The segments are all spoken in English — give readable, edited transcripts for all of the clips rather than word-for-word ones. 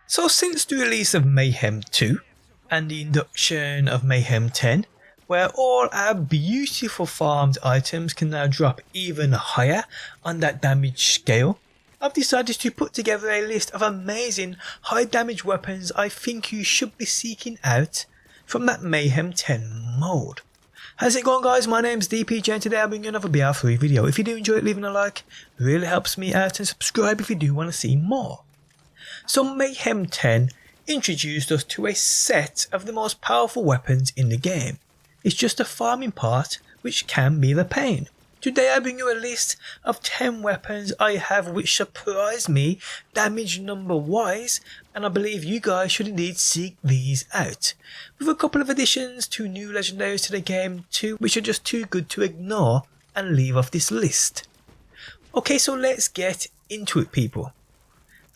So since the release of Mayhem 2 and the induction of Mayhem 10, where all our beautiful farmed items can now drop even higher on that damage scale, I've decided to put together a list of amazing high damage weapons I think you should be seeking out from that Mayhem 10 mode. How's it going, guys? My name's DPJ and today I'll bring you another BR3 video. If you do enjoy it, leaving a like really helps me out, and subscribe if you do want to see more. So Mayhem 10 introduced us to a set of the most powerful weapons in the game. It's just a farming part which can be the pain. Today I bring you a list of 10 weapons I have which surprise me damage number wise, and I believe you guys should indeed seek these out. With a couple of additions to new legendaries to the game too, which are just too good to ignore and leave off this list. Okay, so let's get into it, people.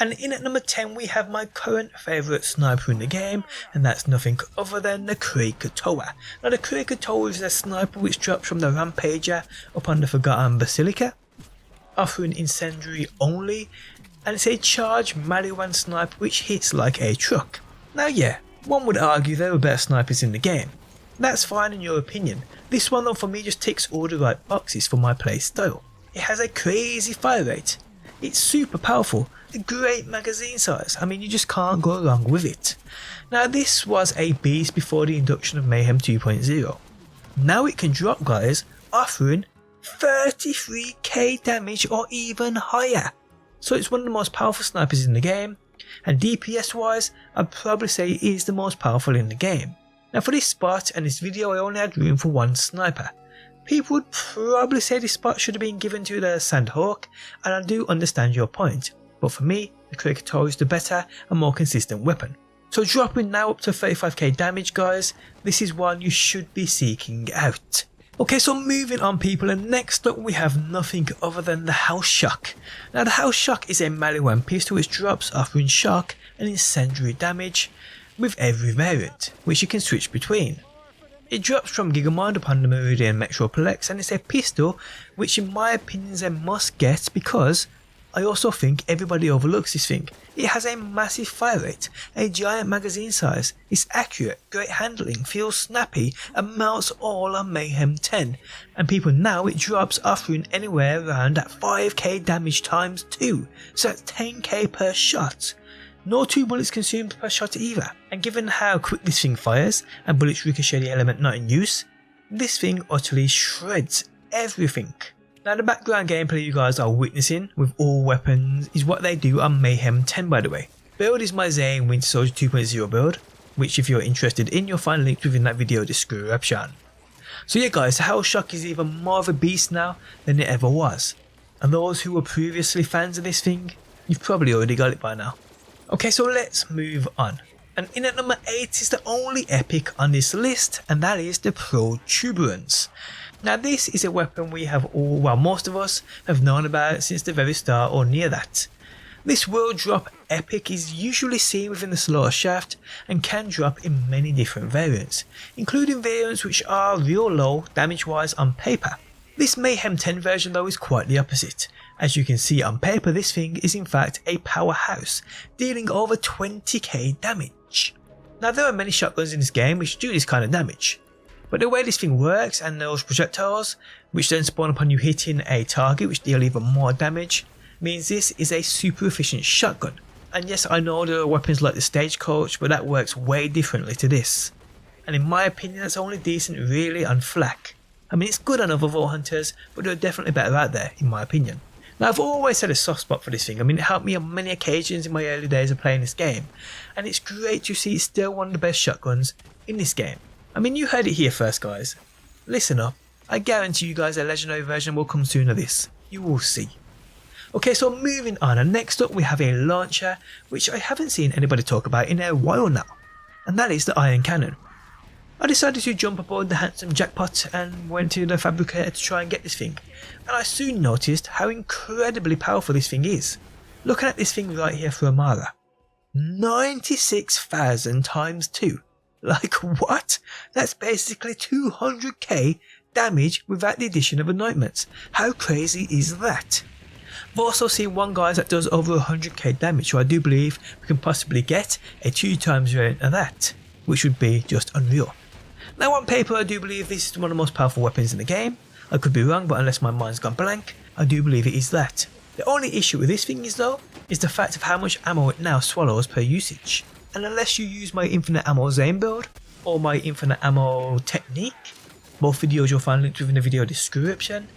And in at number 10 we have my current favourite sniper in the game, and that's nothing other than the Krakatoa. Now the Krakatoa is a sniper which drops from the Rampager upon the Forgotten Basilica, offering incendiary only, and it's a charged Maliwan sniper which hits like a truck. Now yeah, one would argue there were better snipers in the game. That's fine in your opinion. This one though for me just ticks all the right boxes for my play style. It has a crazy fire rate, it's super powerful, a great magazine size, I mean you just can't go wrong with it. Now this was a beast before the induction of Mayhem 2.0. Now it can drop, guys, offering 33k damage or even higher. So it's one of the most powerful snipers in the game, and DPS wise I'd probably say it is the most powerful in the game. Now for this spot and this video I only had room for one sniper. People would probably say this spot should have been given to the Sandhawk, and I do understand your point. But for me, the Krakatoa is the better and more consistent weapon. So dropping now up to 35k damage, guys, this is one you should be seeking out. Okay, so moving on, people, and next up we have nothing other than the House Shock. Now the House Shock is a Maliwan pistol which drops offering shock and incendiary damage with every variant, which you can switch between. It drops from Gigamind upon the Meridian Metroplex, and it's a pistol which in my opinion is a must get because I also think everybody overlooks this thing. It has a massive fire rate, a giant magazine size, it's accurate, great handling, feels snappy, and melts all on Mayhem 10. And people, now it drops offering anywhere around at 5k damage times 2, so that's 10k per shot. No 2 bullets consumed per shot either, and given how quick this thing fires and bullets ricochet the element not in use, this thing utterly shreds everything. Now the background gameplay you guys are witnessing with all weapons is what they do on Mayhem 10, by the way. Build is my Zane Winter Soldier 2.0 build, which if you're interested in you'll find linked within that video description. So yeah guys, the House Shock is even more of a beast now than it ever was, and those who were previously fans of this thing, you've probably already got it by now. Okay, so let's move on. And in at number 8 is the only epic on this list, and that is the Protuberance. Now this is a weapon we have all, well most of us have known about since the very start or near that. This world drop epic is usually seen within the Slaughter Shaft and can drop in many different variants, including variants which are real low damage wise on paper. This Mayhem 10 version though is quite the opposite. As you can see on paper, this thing is in fact a powerhouse, dealing over 20k damage. Now there are many shotguns in this game which do this kind of damage, but the way this thing works and those projectiles, which then spawn upon you hitting a target which deal even more damage, means this is a super efficient shotgun. And yes, I know there are weapons like the Stagecoach, but that works way differently to this. And in my opinion that's only decent really on flak. I mean it's good on other Vault Hunters, but there are definitely better out there in my opinion. Now I've always had a soft spot for this thing. I mean it helped me on many occasions in my early days of playing this game, and it's great to see it's still one of the best shotguns in this game. I mean you heard it here first, guys. Listen up, I guarantee you guys a legendary version will come soon of this. You will see. Okay, so moving on, and next up we have a launcher which I haven't seen anybody talk about in a while now, and that is the Iron Cannon. I decided to jump aboard the handsome jackpot and went to the fabricator to try and get this thing, and I soon noticed how incredibly powerful this thing is. Looking at this thing right here for Amara, 96,000 times 2. Like what? That's basically 200k damage without the addition of anointments. How crazy is that? I've also seen one guys that does over 100k damage, so I do believe we can possibly get a 2 times variant of that, which would be just unreal. Now on paper I do believe this is one of the most powerful weapons in the game. I could be wrong, but unless my mind's gone blank, I do believe it is that. The only issue with this thing is though, is the fact of how much ammo it now swallows per usage. And unless you use my infinite ammo Zane build, or my infinite ammo technique, both videos you'll find linked within the video description,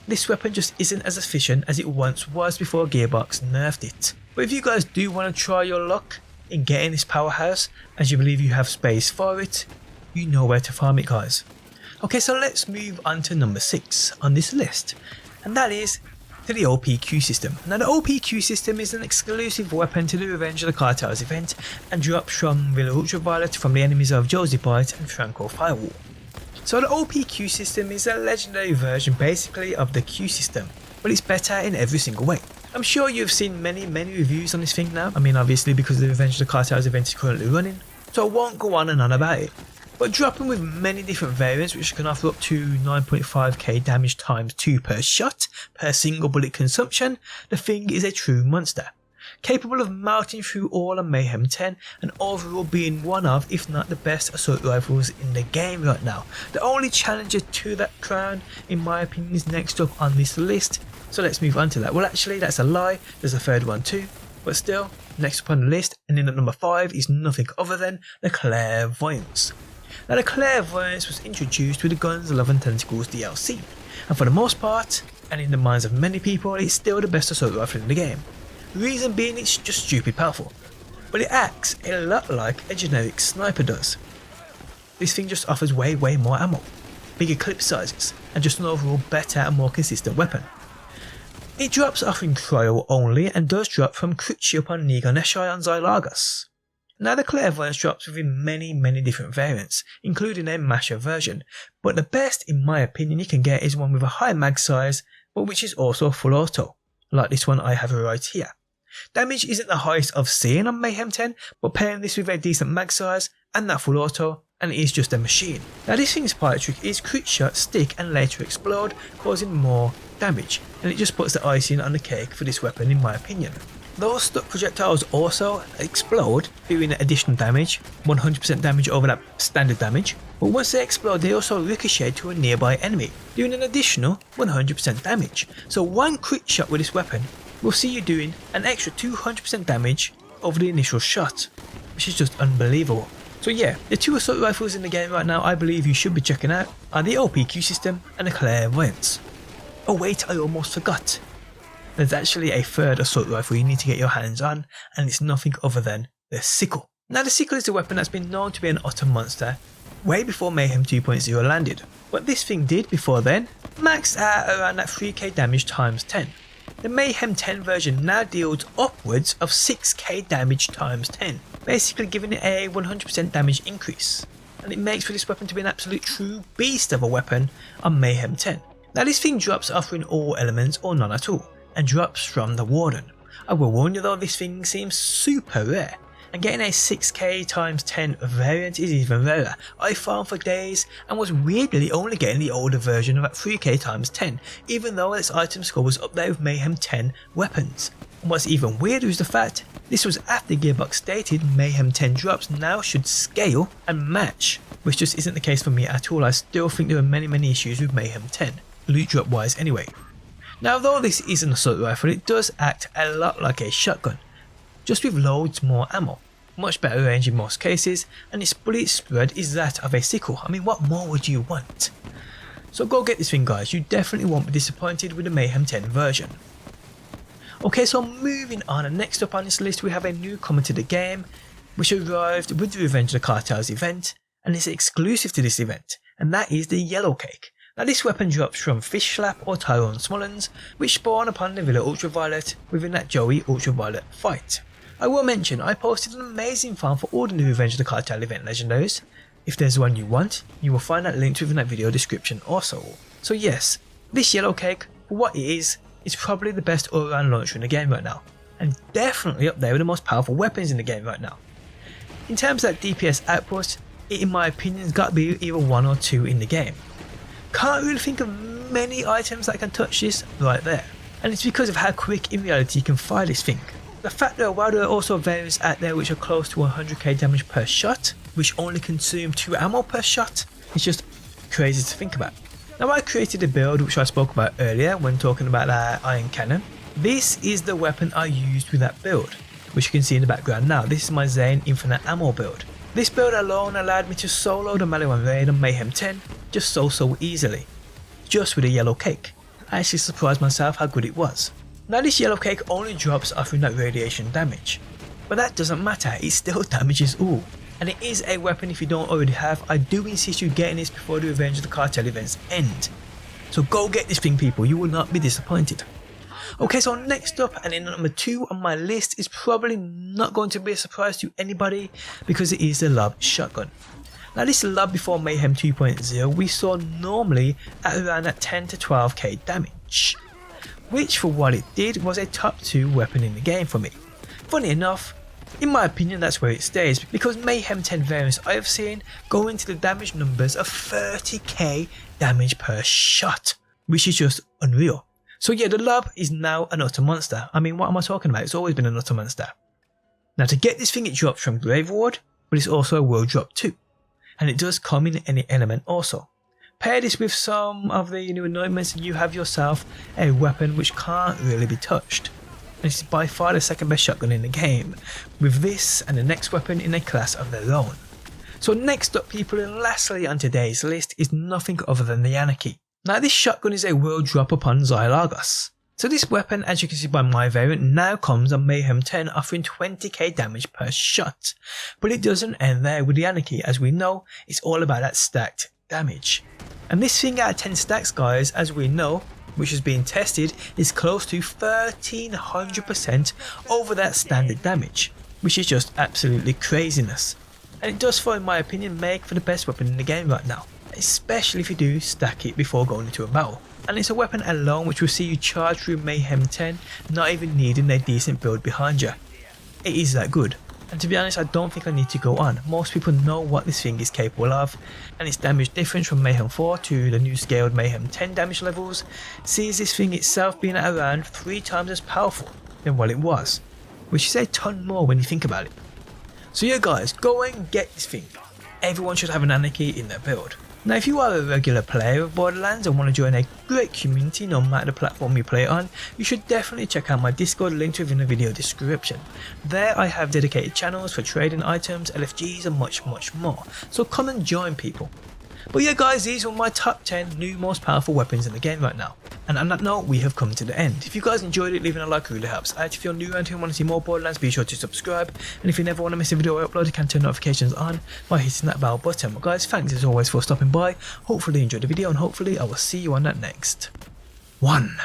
this weapon just isn't as efficient as it once was before Gearbox nerfed it. But if you guys do want to try your luck in getting this powerhouse, as you believe you have space for it, you know where to farm it guys. Okay, so let's move on to number 6 on this list, and that is to the o.p.q system. Now the o.p.q system is an exclusive weapon to the Revenge of the Cartels event and drops from Villa Ultraviolet from the enemies of Josie Bite and Franco Firewall. So the o.p.q system is a legendary version basically of the Q system, but it's better in every single way. I'm sure you've seen many reviews on this thing now, I mean obviously because the Revenge of the Cartels event is currently running, so I won't go on and on about it. But dropping with many different variants which can offer up to 9.5k damage times 2 per shot per single bullet consumption, the thing is a true monster. Capable of melting through all of Mayhem 10 and overall being one of, if not the best assault rifles in the game right now. The only challenger to that crown in my opinion is next up on this list, so let's move on to that. Well actually that's a lie, there's a third one too, but still, next up on the list and in at number 5 is nothing other than the Clairvoyance. Now the Clairvoyance was introduced with the Guns, Love and Tentacles DLC, and for the most part, and in the minds of many people, it's still the best assault rifle in the game. Reason being it's just stupid powerful, but it acts a lot like a generic sniper does. This thing just offers way more ammo, bigger clip sizes, and just an overall better and more consistent weapon. It drops offering cryo only and does drop from crit shield upon Negon Eshai on Xylagos. Now the Clairvoyance drops within many different variants, including a masher version, but the best in my opinion you can get is one with a high mag size, but which is also full auto, like this one I have right here. Damage isn't the highest I've seen on Mayhem 10, but pairing this with a decent mag size and that full auto, and it is just a machine. Now this thing's pilot trick is crit shot, stick and later explode, causing more damage, and it just puts the icing on the cake for this weapon in my opinion. Those stuck projectiles also explode, doing additional damage, 100% damage over that standard damage, but once they explode they also ricochet to a nearby enemy, doing an additional 100% damage. So one crit shot with this weapon will see you doing an extra 200% damage over the initial shot, which is just unbelievable. So yeah, the 2 assault rifles in the game right now I believe you should be checking out are the o.p.q system and the Clairvoyance. Oh wait, I almost forgot. There's actually a third assault rifle you need to get your hands on, and it's nothing other than the Sickle. Now the Sickle is a weapon that's been known to be an utter monster way before Mayhem 2.0 landed, but this thing did before then, maxed out around that 3k damage times 10. The Mayhem 10 version now deals upwards of 6k damage times 10, basically giving it a 100% damage increase, and it makes for this weapon to be an absolute true beast of a weapon on Mayhem 10. Now this thing drops offering all elements or none at all, and drops from the Warden. I will warn you though, this thing seems super rare, and getting a 6k times 10 variant is even rarer. I farmed for days and was weirdly only getting the older version of that 3k times 10, even though its item score was up there with Mayhem 10 weapons. And what's even weirder is the fact this was after Gearbox stated Mayhem 10 drops now should scale and match, which just isn't the case for me at all. I still think there are many issues with Mayhem 10, loot drop wise anyway. Now though this is an assault rifle, it does act a lot like a shotgun, just with loads more ammo, much better range in most cases, and its bullet spread is that of a Sickle. I mean, what more would you want? So go get this thing guys, you definitely won't be disappointed with the Mayhem 10 version. Okay, so moving on, and next up on this list we have a newcomer to the game, which arrived with the Revenge of the Cartels event, and is exclusive to this event, and that is the Yellow Cake. Now this weapon drops from Fish Slap or Tyrone Smullins, which spawn upon the Villa Ultraviolet within that Joey Ultraviolet fight. I will mention I posted an amazing farm for all the new Revenge of the Cartel event legendaries. If there's one you want, you will find that linked within that video description also. So yes, this Yellow Cake, for what it is probably the best all-round launcher in the game right now, and definitely up there with the most powerful weapons in the game right now. In terms of that DPS output, it in my opinion has got to be either 1 or 2 in the game. Can't really think of many items that can touch this right there. and it's because of how quick in reality you can fire this thing. The fact that while there are also variants out there which are close to 100k damage per shot, which only consume 2 ammo per shot, it's just crazy to think about. Now I created a build which I spoke about earlier when talking about that iron cannon. This is the weapon I used with that build, which you can see in the background now. This is my Zane infinite ammo build. This build alone allowed me to solo the melee 1 raid on Mayhem 10 just so easily, just with a yellow cake. I actually surprised myself how good it was. Now this yellow cake only drops offering that radiation damage, but that doesn't matter, it still damages all. And it is a weapon if you don't already have. I do insist you getting this before the Revenge of the Cartel events end. So go get this thing people, you will not be disappointed. Okay, so next up and in number 2 on my list is probably not going to be a surprise to anybody because it is the lob shotgun. Now this lob before Mayhem 2.0 we saw normally at around that 10 to 12k damage, which for what it did was a top 2 weapon in the game for me. Funny enough, in my opinion that's where it stays because Mayhem 10 variants I have seen go into the damage numbers of 30k damage per shot, which is just unreal. So yeah, the lob is now an utter monster. I mean, what am I talking about? It's always been an utter monster. Now to get this thing it drops from Grave Ward, but it's also a world drop too. And it does come in any element also. Pair this with some of the new anointments and you have yourself a weapon which can't really be touched. And it's by far the second best shotgun in the game, with this and the next weapon in a class of their own. So next up people, and lastly on today's list is nothing other than the Anarchy. Now this shotgun is a world drop upon Xylargos. So this weapon, as you can see by my variant, now comes on Mayhem 10 offering 20k damage per shot. But it doesn't end there with the Anarchy, as we know it's all about that stacked damage. And this thing out of 10 stacks guys, as we know, which has been tested, is close to 1300% over that standard damage, which is just absolutely craziness. And it does, for in my opinion, make for the best weapon in the game right now, especially if you do stack it before going into a battle. And it's a weapon alone which will see you charge through Mayhem 10 not even needing a decent build behind you. It is that good. And to be honest, I don't think I need to go on. Most people know what this thing is capable of, and its damage difference from Mayhem 4 to the new scaled Mayhem 10 damage levels sees this thing itself being at around 3 times as powerful than what it was, which is a ton more when you think about it. So yeah guys, go and get this thing. Everyone should have an Anarchy in their build. Now if you are a regular player of Borderlands and want to join a great community no matter the platform you play it on, you should definitely check out my Discord linked within the video description. There I have dedicated channels for trading items, LFGs and much more, so come and join people. But yeah guys, these were my top 10 new most powerful weapons in the game right now. And on that note, we have come to the end. If you guys enjoyed it, leaving a like really helps out. If you're new and want to see more Borderlands, be sure to subscribe. And if you never want to miss a video I upload, you can turn notifications on by hitting that bell button. But guys, thanks as always for stopping by. Hopefully you enjoyed the video and hopefully I will see you on that next one.